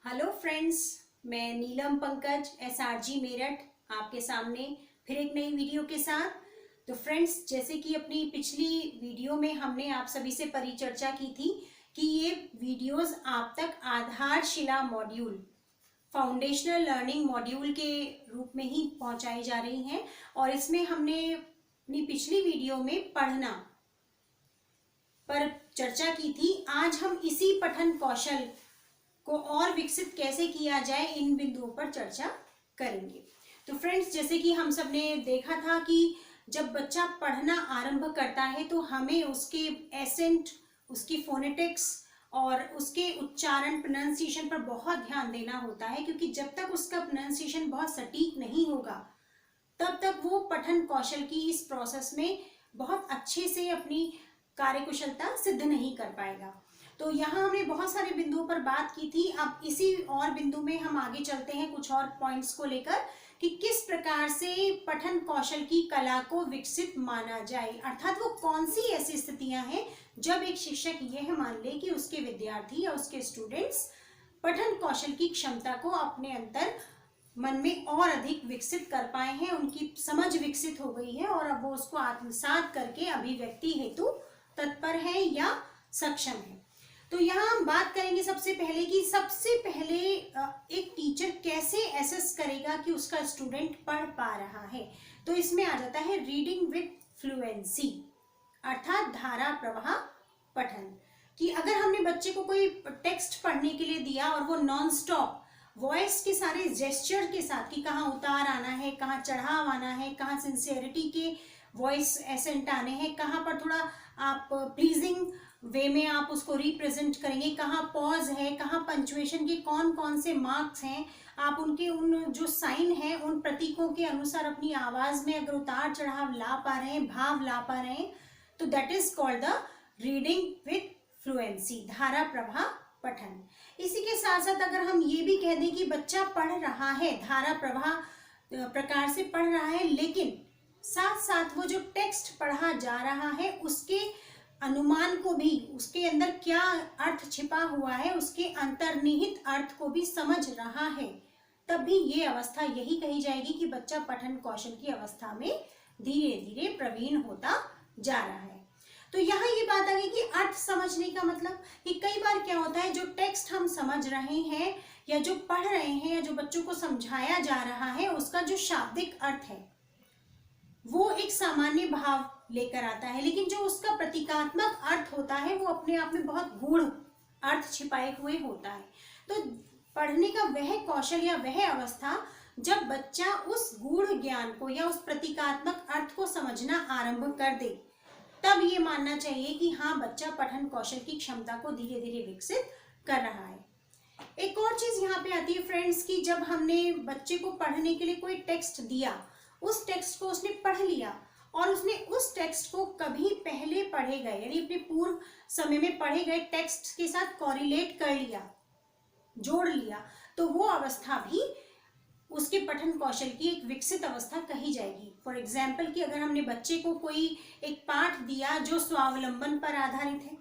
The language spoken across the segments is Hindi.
हेलो फ्रेंड्स, मैं नीलम पंकज एसआरजी मेरठ आपके सामने फिर एक नई वीडियो के साथ। तो फ्रेंड्स, जैसे कि अपनी पिछली वीडियो में हमने आप सभी से परिचर्चा की थी कि ये वीडियोस आप तक आधारशिला मॉड्यूल, फाउंडेशनल लर्निंग मॉड्यूल के रूप में ही पहुंचाई जा रही हैं। और इसमें हमने अपनी पिछली वीडियो में पढ़ना पर चर्चा की थी। आज हम इसी पठन कौशल को और विकसित कैसे किया जाए, इन बिंदुओं पर चर्चा करेंगे। तो फ्रेंड्स, जैसे कि हम सब ने देखा था कि जब बच्चा पढ़ना आरंभ करता है तो हमें उसके एसेंट, उसकी फोनेटिक्स और उसके उच्चारण, प्रोनाउंसिएशन पर बहुत ध्यान देना होता है, क्योंकि जब तक उसका प्रोनाउंसिएशन बहुत सटीक नहीं होगा तब तक वो पठन कौशल की इस प्रोसेस में बहुत अच्छे से अपनी कार्यकुशलता सिद्ध नहीं कर पाएगा। तो यहाँ हमने बहुत सारे बिंदुओं पर बात की थी। अब इसी और बिंदु में हम आगे चलते हैं कुछ और पॉइंट्स को लेकर कि किस प्रकार से पठन कौशल की कला को विकसित माना जाए, अर्थात वो कौन सी ऐसी स्थितियां हैं जब एक शिक्षक यह मान ले कि उसके विद्यार्थी या उसके स्टूडेंट्स पठन कौशल की क्षमता को अपने अंदर मन में और अधिक विकसित कर पाए हैं, उनकी समझ विकसित हो गई है और अब वो उसको आत्मसात करके अभिव्यक्ति हेतु तत्पर है या सक्षम है। तो यहाँ हम बात करेंगे सबसे पहले कि सबसे पहले एक टीचर कैसे एसेस करेगा कि उसका स्टूडेंट पढ़ पा रहा है। तो इसमें आ जाता है रीडिंग विद फ्लुएंसी, अर्थात धारा प्रवाह पठन। कि अगर हमने बच्चे को कोई टेक्स्ट पढ़ने के लिए दिया और वो नॉन स्टॉप वॉइस के सारे जेस्चर के साथ कि कहाँ उतार आना है, कहाँ चढ़ाव आना है, कहाँ सिंसियरिटी के वॉइस एसेंट आने हैं, कहाँ पर थोड़ा आप प्लीजिंग वे में आप उसको रिप्रेजेंट करेंगे, कहाँ पॉज है, कहाँ पंचुएशन के कौन कौन से मार्क्स हैं, आप उनके उन जो साइन हैं उन प्रतीकों के अनुसार अपनी आवाज में अगर उतार चढ़ाव ला पा रहे हैं, भाव ला पा रहे हैं, तो that is called the reading with fluency, धारा प्रवाह पठन। इसी के साथ साथ अगर हम ये भी कह दें कि बच्चा पढ़ रहा है, धारा प्रवाह प्रकार से पढ़ रहा है, लेकिन साथ साथ वो जो टेक्स्ट पढ़ा जा रहा है उसके अनुमान को भी, उसके अंदर क्या अर्थ छिपा हुआ है, उसके अंतर्निहित अर्थ को भी समझ रहा है, तब भी ये अवस्था यही कही जाएगी कि बच्चा पठन कौशल की अवस्था में धीरे धीरे प्रवीण होता जा रहा है। तो यहाँ ये बात आ गई कि अर्थ समझने का मतलब कि कई बार क्या होता है, जो टेक्स्ट हम समझ रहे हैं या जो पढ़ रहे हैं या जो बच्चों को समझाया जा रहा है उसका जो शाब्दिक अर्थ है वो एक सामान्य भाव लेकर आता है, लेकिन जो उसका प्रतीकात्मक अर्थ होता है वो अपने आप में बहुत गूढ़ अर्थ छिपाए हुए होता है। तो पढ़ने का वह कौशल या वह अवस्था जब बच्चा उस गूढ़ ज्ञान को या उस प्रतीकात्मक अर्थ को समझना आरंभ कर दे, तब ये मानना चाहिए कि हाँ, बच्चा पठन कौशल की क्षमता को धीरे धीरे विकसित कर रहा है। एक और चीज यहाँ पे आती है फ्रेंड्स कि जब हमने बच्चे को पढ़ने के लिए कोई टेक्स्ट दिया, उस टेक्स्ट को उसने पढ़ लिया और उसने उस टेक्स्ट को कभी पहले पढ़े गए यानी अपने पूर्व समय में पढ़े गए टेक्स्ट के साथ कॉरिलेट कर लिया, जोड़ लिया, तो वो अवस्था भी उसके पठन कौशल की एक विकसित अवस्था कही जाएगी। फॉर एग्जाम्पल कि अगर हमने बच्चे को कोई एक पाठ दिया जो स्वावलंबन पर आधारित है,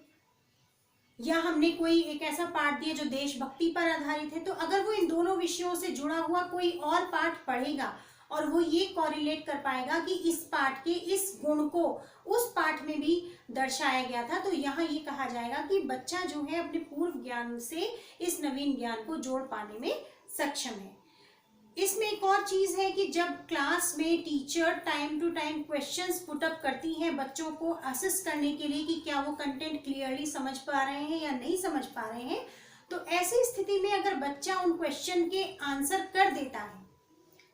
या हमने कोई एक ऐसा पाठ दिया जो देशभक्ति पर आधारित है, तो अगर वो इन दोनों विषयों से जुड़ा हुआ कोई और पाठ पढ़ेगा और वो ये कॉरिलेट कर पाएगा कि इस पाठ के इस गुण को उस पाठ में भी दर्शाया गया था, तो यहाँ ये कहा जाएगा कि बच्चा जो है अपने पूर्व ज्ञान से इस नवीन ज्ञान को जोड़ पाने में सक्षम है। इसमें एक और चीज है कि जब क्लास में teacher time to time questions put up करती हैं बच्चों को असेस करने के लिए कि क्या वो कंटेंट क्लियरली समझ पा रहे हैं या नहीं समझ पा रहे हैं, तो ऐसी स्थिति में अगर बच्चा उन क्वेश्चन के आंसर कर देता है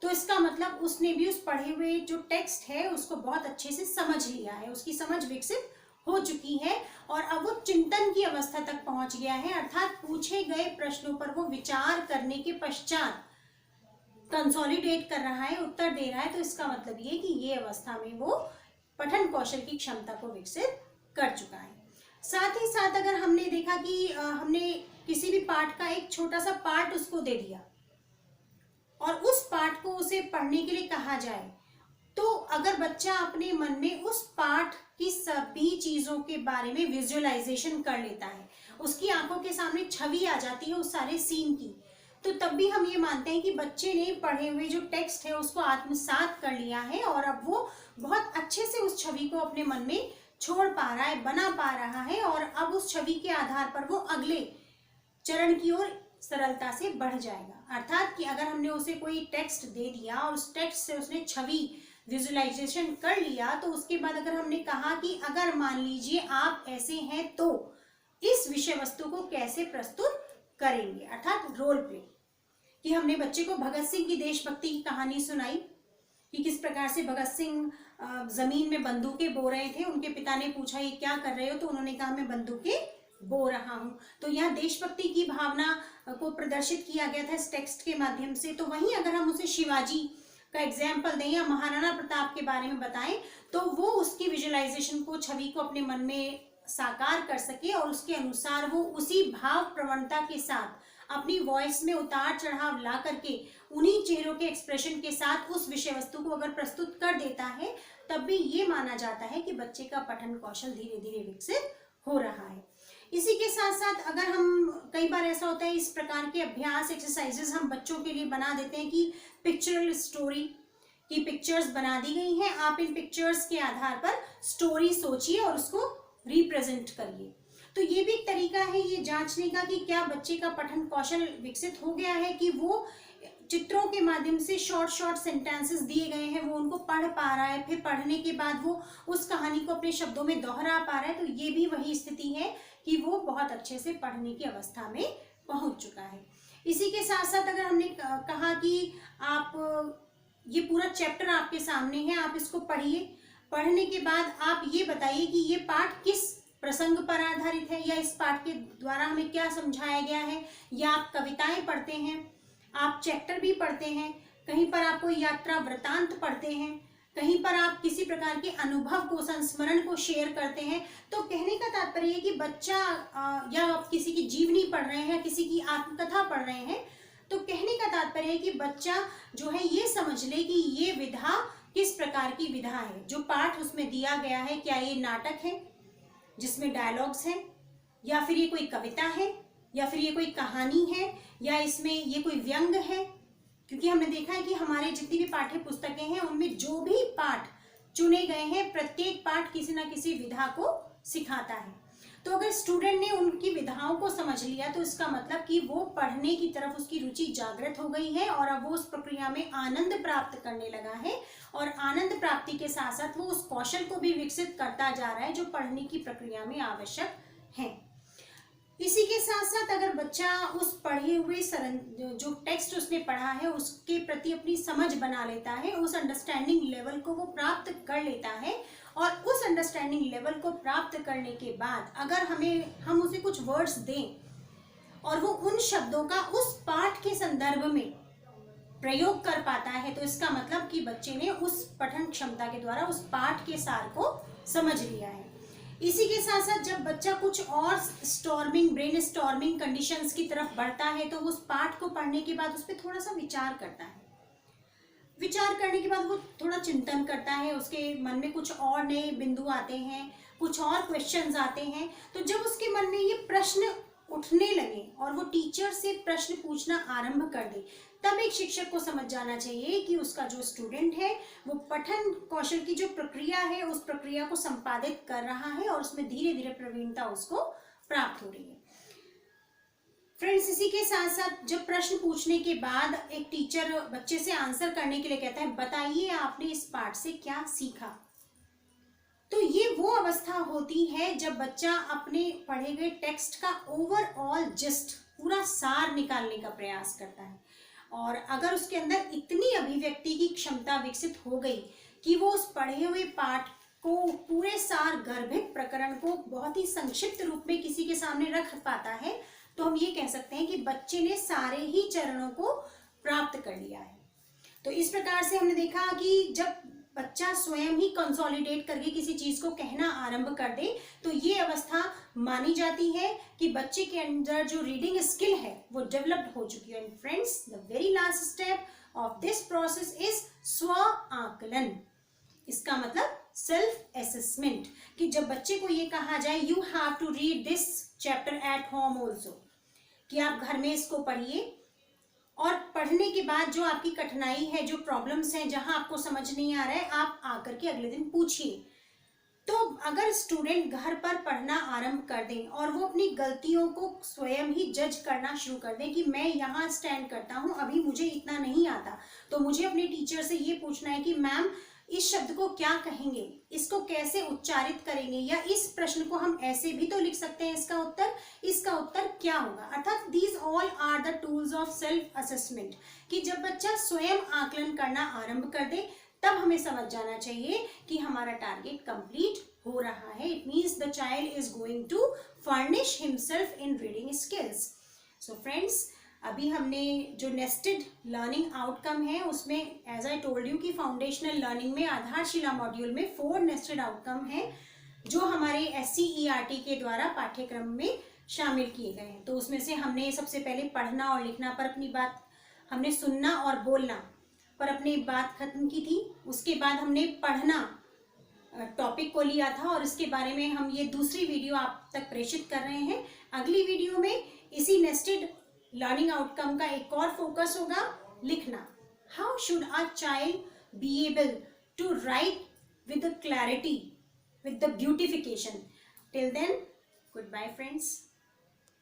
तो इसका मतलब उसने भी उस पढ़े हुए जो टेक्स्ट है उसको बहुत अच्छे से समझ लिया है, उसकी समझ विकसित हो चुकी है और अब वो चिंतन की अवस्था तक पहुंच गया है, अर्थात पूछे गए प्रश्नों पर वो विचार करने के पश्चात कंसोलिडेट कर रहा है, उत्तर दे रहा है। तो इसका मतलब ये कि ये अवस्था में वो पठन कौशल की क्षमता को विकसित कर चुका है। साथ ही साथ अगर हमने देखा कि हमने किसी भी पाठ का एक छोटा सा पार्ट उसको दे दिया और उस पाठ को उसे पढ़ने के लिए कहा जाए, तो अगर बच्चा अपने मन में उस पाठ की सभी चीजों के बारे में विजुअलाइजेशन कर लेता है, उसकी आंखों के सामने छवि आ जाती है उस सारे सीन की, तो तब भी हम ये मानते हैं कि बच्चे ने पढ़े हुए जो टेक्स्ट है उसको आत्मसात कर लिया है और अब वो बहुत अच्छे से उस छवि को अपने मन में छोड़ पा रहा है, बना पा रहा है और अब उस छवि के आधार पर वो अगले चरण की ओर सरलता से बढ़ जाएगा। अर्थात कि अगर हमने उसे कोई टेक्स्ट दे दिया और उस टेक्स्ट से उसने छवि विजुअलाइजेशन कर लिया, तो उसके बाद अगर हमने कहा कि अगर मान लीजिए आप ऐसे हैं तो इस विषय वस्तु को कैसे प्रस्तुत करेंगे, अर्थात रोल प्ले। कि हमने बच्चे को भगत सिंह की देशभक्ति की कहानी सुनाई कि किस प्रकार से भगत सिंह जमीन में बंदूकें बो रहे थे। उनके पिता ने पूछा ये क्या कर रहे हो, तो उन्होंने कहा मैं बंदूकें बो रहा हूँ। तो यहाँ देशभक्ति की भावना को प्रदर्शित किया गया था इस टेक्स्ट के माध्यम से। तो वहीं अगर हम उसे शिवाजी का एग्जाम्पल दें या महाराणा प्रताप के बारे में बताएं, तो वो उसकी विजुअलाइजेशन को, छवि को अपने मन में साकार कर सके और उसके अनुसार वो उसी भाव प्रवणता के साथ अपनी वॉइस में उतार चढ़ाव ला करके उन्हीं चेहरों के एक्सप्रेशन के साथ उस विषय वस्तु को अगर प्रस्तुत कर देता है, तब भी ये माना जाता है कि बच्चे का पठन कौशल धीरे धीरे विकसित हो रहा है। इसी के साथ साथ अगर हम, कई बार ऐसा होता है इस प्रकार के अभ्यास एक्सरसाइजेस हम बच्चों के लिए बना देते हैं कि पिक्चरल स्टोरी की पिक्चर्स बना दी गई हैं, आप इन पिक्चर्स के आधार पर स्टोरी सोचिए और उसको रिप्रेजेंट करिए। तो ये भी एक तरीका है ये जांचने का कि क्या बच्चे का पठन कौशल विकसित हो गया है, कि वो चित्रों के माध्यम से शॉर्ट सेंटेंसेस दिए गए हैं वो उनको पढ़ पा रहा है, फिर पढ़ने के बाद वो उस कहानी को अपने शब्दों में दोहरा पा रहा है। तो ये भी वही स्थिति है कि वो बहुत अच्छे से पढ़ने की अवस्था में पहुंच चुका है। इसी के साथ साथ अगर हमने कहा कि आप ये पूरा चैप्टर आपके सामने है, आप इसको पढ़िए, पढ़ने के बाद आप ये बताइए कि ये पाठ किस प्रसंग पर आधारित है या इस पाठ के द्वारा हमें क्या समझाया गया है। या आप कविताएं पढ़ते हैं, आप चैप्टर भी पढ़ते हैं, कहीं पर आप कोई यात्रा वृतांत पढ़ते हैं, कहीं पर आप किसी प्रकार के अनुभव को, संस्मरण को शेयर करते हैं। तो कहने का तात्पर्य है कि बच्चा या आप किसी की जीवनी पढ़ रहे हैं, किसी की आत्मकथा पढ़ रहे हैं, तो कहने का तात्पर्य है कि बच्चा जो है ये समझ ले कि ये विधा किस प्रकार की विधा है। जो पाठ उसमें दिया गया है, क्या ये नाटक है जिसमें डायलॉग्स हैं, या फिर ये कोई कविता है, या फिर ये कोई कहानी है, या इसमें ये कोई व्यंग है। क्योंकि हमने देखा है कि हमारे जितनी भी पाठ्य पुस्तकें हैं उनमें जो भी पाठ चुने गए हैं, प्रत्येक पाठ किसी ना किसी विधा को सिखाता है। तो अगर स्टूडेंट ने उनकी विधाओं को समझ लिया तो इसका मतलब कि वो पढ़ने की तरफ उसकी रुचि जागृत हो गई है और अब वो उस प्रक्रिया में आनंद प्राप्त करने लगा है, और आनंद प्राप्ति के साथ साथ वो उस कौशल को भी विकसित करता जा रहा है जो पढ़ने की प्रक्रिया में आवश्यक है। इसी के साथ साथ अगर बच्चा उस पढ़े हुए जो टेक्स्ट उसने पढ़ा है उसके प्रति अपनी समझ बना लेता है, उस अंडरस्टैंडिंग लेवल को वो प्राप्त कर लेता है, और उस अंडरस्टैंडिंग लेवल को प्राप्त करने के बाद अगर हम उसे कुछ वर्ड्स दें और वो उन शब्दों का उस पाठ के संदर्भ में प्रयोग कर पाता है, तो इसका मतलब कि बच्चे ने उस पठन क्षमता के द्वारा उस पाठ के सार को समझ लिया है। इसी के साथ साथ जब बच्चा कुछ और ब्रेन स्टॉर्मिंग कंडीशंस की तरफ बढ़ता है, तो उस पाठ को पढ़ने के बाद उस पर थोड़ा सा विचार करता है। विचार करने के बाद वो थोड़ा चिंतन करता है, उसके मन में कुछ और नए बिंदु आते हैं, कुछ और क्वेश्चंस आते हैं। तो जब उसके मन में ये प्रश्न उठने लगे और वो टीचर से प्रश्न पूछना आरंभ कर दे, तब एक शिक्षक को समझ जाना चाहिए कि उसका जो स्टूडेंट है वो पठन कौशल की जो प्रक्रिया है उस प्रक्रिया को संपादित कर रहा है और उसमें धीरे धीरे प्रवीणता उसको प्राप्त हो रही है। फ्रेंड्स, इसी के साथ साथ जब प्रश्न पूछने के बाद एक टीचर बच्चे से आंसर करने के लिए कहता है, बताइए आपने इस पाठ से क्या सीखा, तो ये वो अवस्था होती है जब बच्चा अपने पढ़े गए टेक्स्ट का ओवरऑल जिस्ट, पूरा सार निकालने का प्रयास करता है। और अगर उसके अंदर इतनी अभिव्यक्ति की क्षमता विकसित हो गई कि वो उस पढ़े हुए पाठ को, पूरे सार गर्भित प्रकरण को बहुत ही संक्षिप्त रूप में किसी के सामने रख पाता है, तो हम ये कह सकते हैं कि बच्चे ने सारे ही चरणों को प्राप्त कर लिया है। तो इस प्रकार से हमने देखा कि जब बच्चा स्वयं ही कंसोलिडेट करके किसी चीज को कहना आरंभ कर दे, तो ये अवस्था मानी जाती है कि बच्चे के अंदर जो रीडिंग स्किल है वो डेवलप्ड हो चुकी है। And friends, the very last step of this process is स्व आकलन। इसका मतलब सेल्फ असेसमेंट, कि जब बच्चे को ये कहा जाए you have to read this chapter at home also, कि आप घर में इसको पढ़िए, और पढ़ने के बाद जो आपकी कठिनाई है, जो प्रॉब्लम्स हैं, जहां आपको समझ नहीं आ रहा है, आप आकर के अगले दिन पूछिए। तो अगर स्टूडेंट घर पर पढ़ना आरंभ कर दें और वो अपनी गलतियों को स्वयं ही जज करना शुरू कर दें कि मैं यहाँ स्टैंड करता हूँ, अभी मुझे इतना नहीं आता, तो मुझे अपने टीचर से ये पूछना है कि मैम इस शब्द को क्या कहेंगे, इसको कैसे उच्चारित करेंगे, या इस प्रश्न को हम ऐसे भी तो लिख सकते हैं, इसका उत्तर क्या होगा। अर्थात these all are the tools of self assessment, कि जब बच्चा स्वयं आकलन करना आरंभ कर दे तब हमें समझ जाना चाहिए कि हमारा टारगेट कंप्लीट हो रहा है। It means the child is going to furnish himself in reading skills. So friends, अभी हमने जो नेस्टेड लर्निंग आउटकम है उसमें एज आई टोल्ड यू कि फाउंडेशनल लर्निंग में आधारशिला मॉड्यूल में 4 नेस्टेड आउटकम है जो हमारे SCERT के द्वारा पाठ्यक्रम में शामिल किए गए हैं। तो उसमें से हमने सबसे पहले पढ़ना और लिखना पर अपनी बात, हमने सुनना और बोलना पर अपनी बात खत्म की थी। उसके बाद हमने पढ़ना टॉपिक को लिया था और इसके बारे में हम ये दूसरी वीडियो आप तक प्रेषित कर रहे हैं। अगली वीडियो में इसी नेस्टेड लर्निंग आउटकम का एक और फोकस होगा, लिखना। How should a child be able to write with the clarity, with the beautification. Till then, good bye friends.